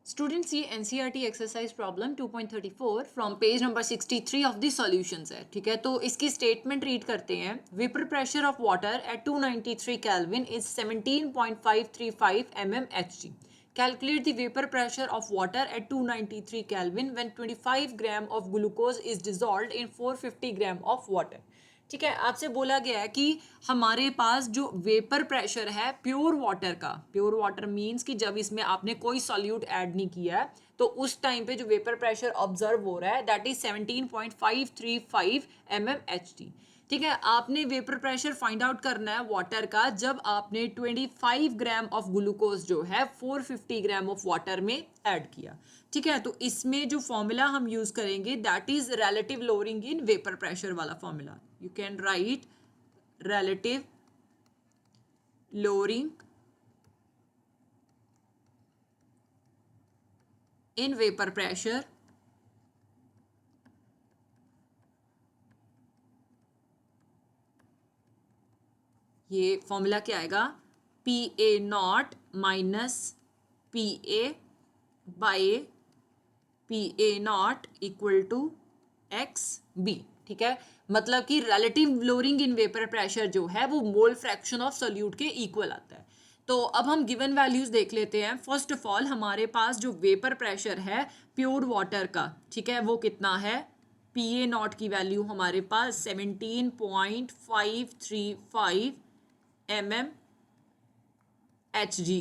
Students, ये NCERT exercise problem 2.34 from page number 63 of the solutions है, ठीक है। तो इसकी statement read करते हैं। Vapor pressure of water at 293 Kelvin is 17.535 mmHg. Calculate the vapor pressure of water at 293 Kelvin when 25 gram of glucose is dissolved in 450 gram of water. ठीक है, आपसे बोला गया है कि हमारे पास जो वेपर प्रेशर है प्योर वाटर का, प्योर वाटर मींस कि जब इसमें आपने कोई सॉल्यूट ऐड नहीं किया है तो उस टाइम पे जो वेपर प्रेशर ऑब्जर्व हो रहा है दैट इज 17.535 mmHg। ठीक है, आपने वेपर प्रेशर फाइंड आउट करना है वाटर का जब आपने 25 ग्राम ऑफ ग्लूकोज जो है 450 ग्राम ऑफ वाटर में ऐड किया। ठीक है, तो इसमें जो फॉर्मूला हम यूज करेंगे that is relative lowering in vapour pressure वाला formula. You can write relative lowering in vapor pressure ये फॉर्मूला क्या आएगा, PA0 minus PA by PA0 equal to XB। ठीक है, मतलब कि relative lowering in vapour pressure जो है वो मोल फ्रैक्शन ऑफ सोल्यूट के इक्वल आता है। तो अब हम गिवन वैल्यूज देख लेते हैं। फर्स्ट ऑफ ऑल हमारे पास जो वेपर प्रेशर है प्योर वाटर का, ठीक है, वो कितना है, PA0 की वैल्यू हमारे पास 17.535 mmHg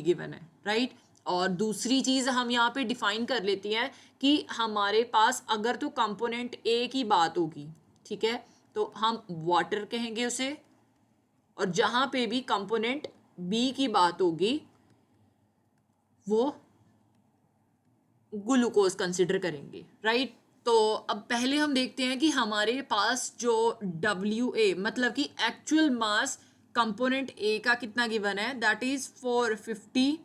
गिवन है, राइट। और दूसरी चीज हम यहाँ पे डिफाइन कर लेती हैं कि हमारे पास अगर तो कंपोनेंट ए की बात होगी, ठीक है, तो हम वाटर कहेंगे उसे, और जहां पे भी कंपोनेंट बी की बात होगी वो ग्लूकोज कंसिडर करेंगे, राइट। तो अब पहले हम देखते हैं कि हमारे पास जो WA मतलब कि एक्चुअल मास कंपोनेंट ए का कितना गिवन है, दैट इज 450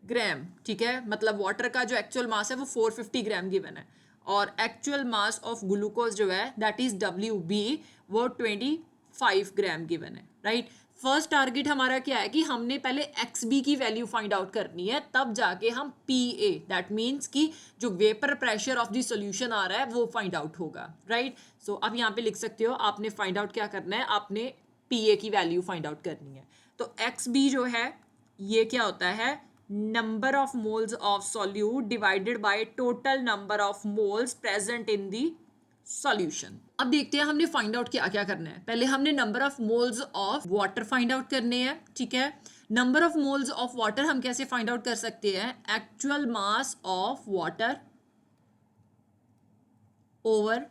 ग्राम। ठीक है, मतलब वाटर का जो एक्चुअल मास है वो 450 ग्राम गिवन है, और एक्चुअल मास ऑफ ग्लूकोज जो है दैट इज WB वो 25 ग्राम गिवन है, राइट। फर्स्ट टारगेट हमारा क्या है कि हमने पहले XB की वैल्यू फाइंड आउट करनी है, तब जाके हम PA दैट मीन्स कि जो vapour pressure of the solution आ रहा है वो फाइंड आउट होगा, राइट। सो अब यहाँ पे लिख सकते हो, आपने फाइंड आउट क्या करना है, आपने PA की वैल्यू फाइंड आउट करनी है। तो XB जो है ये क्या होता है, number of moles of solute divided by total number of moles present in the solution. अब देखते हैं हमने फाइंड आउट क्या क्या करना है। पहले हमने number of moles of water find out करने हैं, ठीक है। Number of moles of water हम कैसे फाइंड आउट कर सकते हैं, actual mass of water over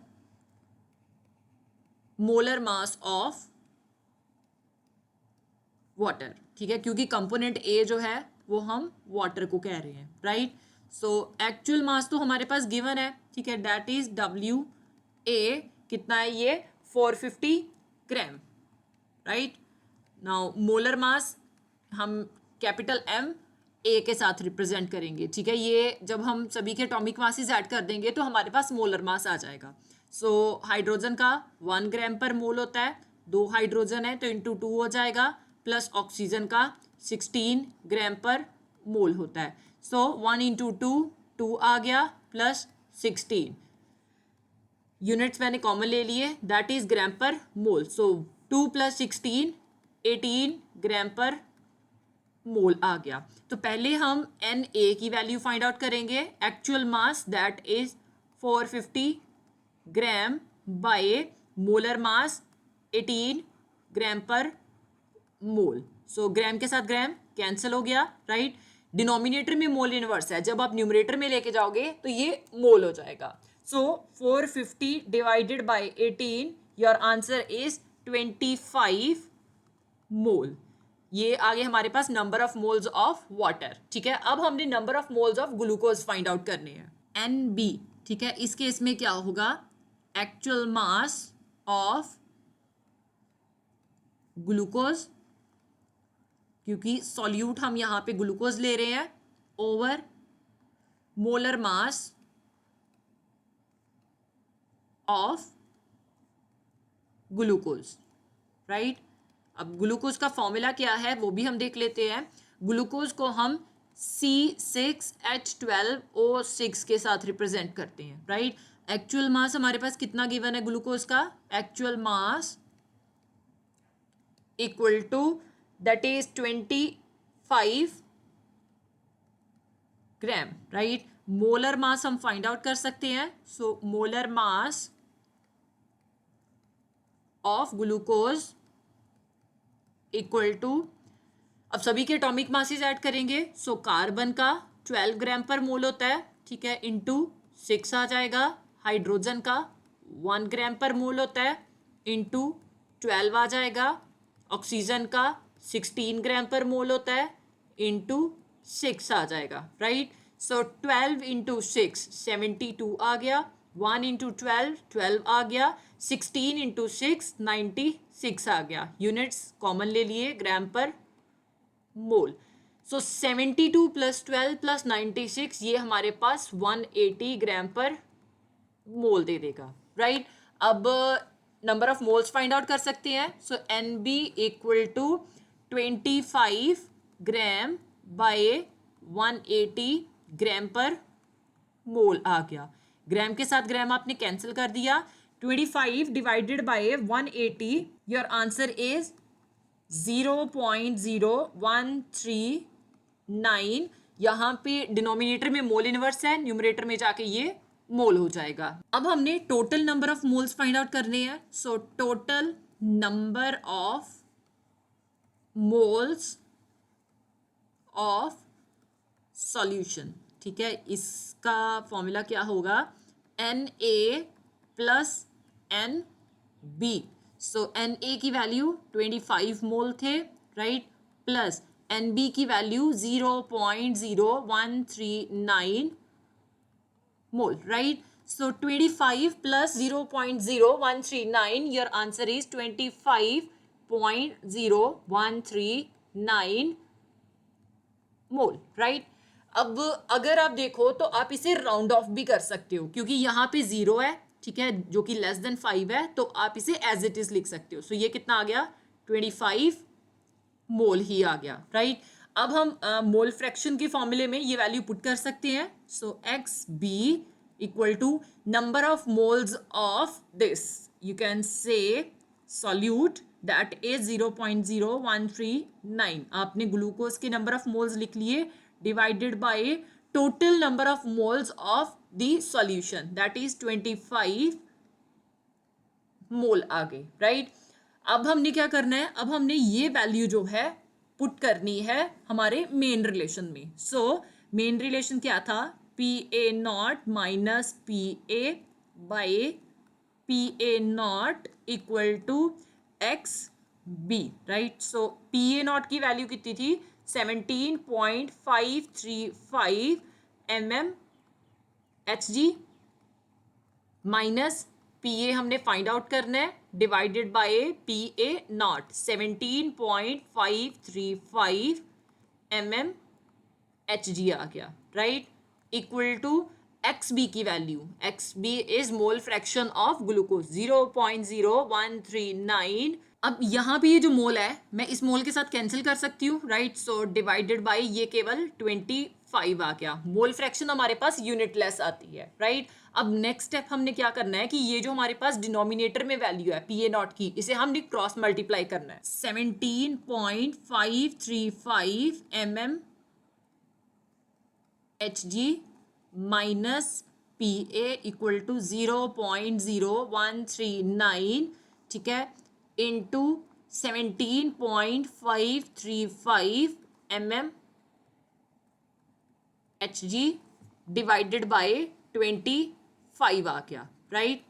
molar mass of water, ठीक है, क्योंकि कंपोनेंट ए जो है वो हम वाटर को कह रहे हैं, राइट। सो एक्चुअल मास तो हमारे पास गिवन है, ठीक है, दैट इज WA कितना है ये 450 ग्राम, राइट। नाउ मोलर मास हम कैपिटल M A के साथ रिप्रेजेंट करेंगे, ठीक है। ये जब हम सभी के एटॉमिक मासेस ऐड कर देंगे तो हमारे पास मोलर मास आ जाएगा। सो हाइड्रोजन का 1 ग्राम पर मोल होता है, 2 हाइड्रोजन है तो इंटू 2 हो जाएगा, प्लस ऑक्सीजन का 16 ग्राम पर मोल होता है। सो 1 इंटू 2 2 आ गया, प्लस 16 यूनिट्स मैंने कॉमन ले लिए, that is gram per mole. So 2 + 16 18 gram per mole आ गया। तो पहले हम Na की वैल्यू फाइंड आउट करेंगे, actual mass that is 450 gram by molar mass 18 gram per मोल। सो ग्राम के साथ ग्राम कैंसिल हो गया, राइट। डिनोमिनेटर में मोल इनवर्स है, जब आप न्यूमरेटर में लेके जाओगे तो ये मोल हो जाएगा। So 450 divided by 18 your answer is 25 mole. ये आगे हमारे पास number of moles of water, ठीक है। अब हमने number of moles of glucose find out करने हैं, NB, ठीक है। इस केस में क्या होगा, एक्चुअल मास ऑफ ग्लूकोज, क्योंकि सॉल्यूट हम यहां पे ग्लूकोज ले रहे हैं, over molar mass of glucose, right. अब ग्लूकोज का फॉर्मूला क्या है वो भी हम देख लेते हैं। ग्लूकोज को हम C6H12O6 के साथ रिप्रेजेंट करते हैं, राइट। एक्चुअल मास हमारे पास कितना गिवन है ग्लूकोज का? Actual mass equal to that is 25 gram, right. Molar mass हम फाइंड आउट कर सकते हैं। So molar mass of glucose equal to, अब सभी के एटॉमिक मासेस ऐड करेंगे। सो कार्बन का 12 ग्राम पर मोल होता है, ठीक है, इंटू 6 आ जाएगा। हाइड्रोजन का 1 ग्राम पर मोल होता है, इंटू 12 आ जाएगा। ऑक्सीजन का 16 ग्राम पर मोल होता है, इंटू 6 आ जाएगा, राइट। सो 12 इंटू 6 72 आ गया, 1 इंटू 12 आ गया, 16 इंटू 6 96 आ गया। यूनिट्स कॉमन ले लिए, ग्राम पर मोल। सो 72 प्लस 12 प्लस 96 ये हमारे पास 180 ग्राम पर मोल दे देगा, राइट। अब number of moles find out कर सकते हैं। So NB equal to 25 gram by 180 gram per mole आ गया। ग्राम के साथ ग्राम आपने कैंसिल कर दिया। 25 divided by 180, your answer is 0.0139। यहाँ पे डिनोमिनेटर में मोल इनवर्स है, न्यूमरेटर में जाके ये मोल हो जाएगा। अब हमने total number of moles find out करने हैं। So total number of moles of solution, ठीक है, इसका फॉर्मूला क्या होगा? Na plus NB। सो Na की वैल्यू 25 मोल थे, राइट, प्लस NB की value 0.0139 mole, right. So 25 plus 0.0139, your answer is 25.0139 mole, right. अब अगर आप देखो तो आप इसे राउंड ऑफ भी कर सकते हो, क्योंकि यहाँ पे 0 है, ठीक है, जो कि लेस देन 5 है, तो आप इसे एज इट इज लिख सकते हो। सो ये कितना आ गया? 25 मोल ही आ गया, राइट। अब हम मोल फ्रैक्शन के फॉर्मूले में ये वैल्यू पुट कर सकते हैं। So XB equal to number of moles of this, you can say solute, that is 0.0139। आपने ग्लूकोज के नंबर ऑफ मोल्स लिख लिए, divided by total number of moles of the solution, that is 25 mole आ गए, right. अब हमने क्या करना है? अब हमने ये वैल्यू जो है पुट करनी है हमारे मेन रिलेशन में। सो मेन रिलेशन क्या था? PA0 minus PA by PA0 equal to XB, right. So PA0 की वैल्यू कितनी थी? 17.535 mmHg माइनस PA हमने फाइंड आउट करना है, डिवाइडेड बाय PA0 17.535 mmHg आ गया, राइट, इक्वल टू XB की value, XB is mole fraction of glucose 0.0139। अब यहाँ पे ये जो मोल है मैं इस मोल के साथ कैंसिल कर सकती हूँ, राइट। सो डिवाइडेड बाय ये केवल 25 आ गया। मोल फ्रैक्शन हमारे पास यूनिटलेस आती है, राइट। अब नेक्स्ट स्टेप हमने क्या करना है कि ये जो हमारे पास डिनोमिनेटर में वैल्यू है PA0 की, इसे हमने क्रॉस मल्टीप्लाई करना है। 17.535 mmHg minus PA equal to 0.0139, ठीक है, इंटू 17.535 mmHg डिवाइडेड बाय 25 आ गया, राइट।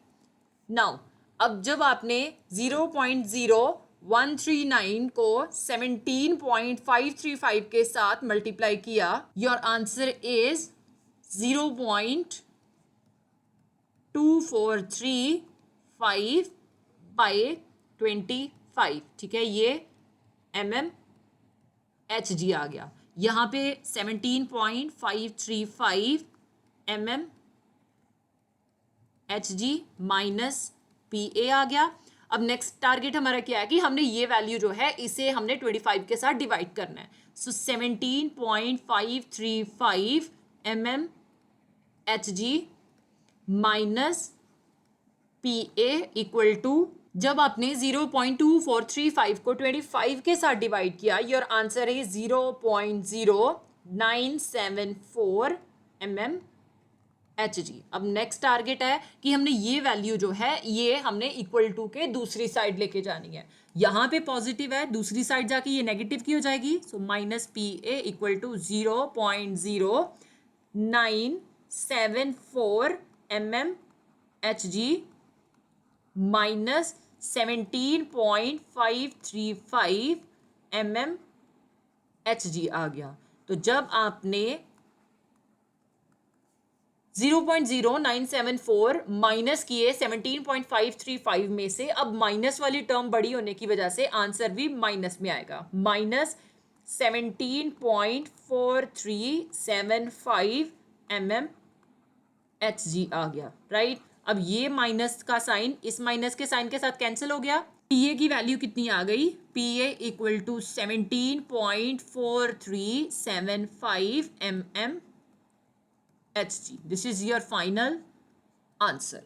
नाउ अब जब आपने 0.0139 को 17.535 के साथ मल्टीप्लाई किया, योर आंसर इज 0.2435 बाय 25, ठीक है, ये mmHg आ गया। यहाँ पे 17.535 mmHg माइनस PA आ गया। अब नेक्स्ट टारगेट हमारा क्या है कि हमने ये वैल्यू जो है इसे हमने 25 के साथ डिवाइड करना है। So 17.535 mm Hg minus PA equal to, जब आपने 0.2435 को 25 के साथ डिवाइड किया, योर आंसर है 0.0974 mm Hg। अब नेक्स्ट टारगेट है कि हमने ये वैल्यू जो है ये हमने इक्वल टू के दूसरी साइड लेके जानी है। यहाँ पे पॉजिटिव है, दूसरी साइड जाके ये नेगेटिव की हो जाएगी। So minus PA equal to 0.0974 mm Hg minus 17.535 mm Hg आ गया। तो जब आपने 0.0974 माइनस किए 17.535 में से, अब माइनस वाली टर्म बड़ी होने की वजह से आंसर भी माइनस में आएगा। माइनस 17.4375 mm Hg आ गया, राइट। अब ये माइनस का साइन इस माइनस के साइन के साथ कैंसिल हो गया। PA की वैल्यू कितनी आ गई? PA equal to 17.4375 mm Hg। This is your final answer.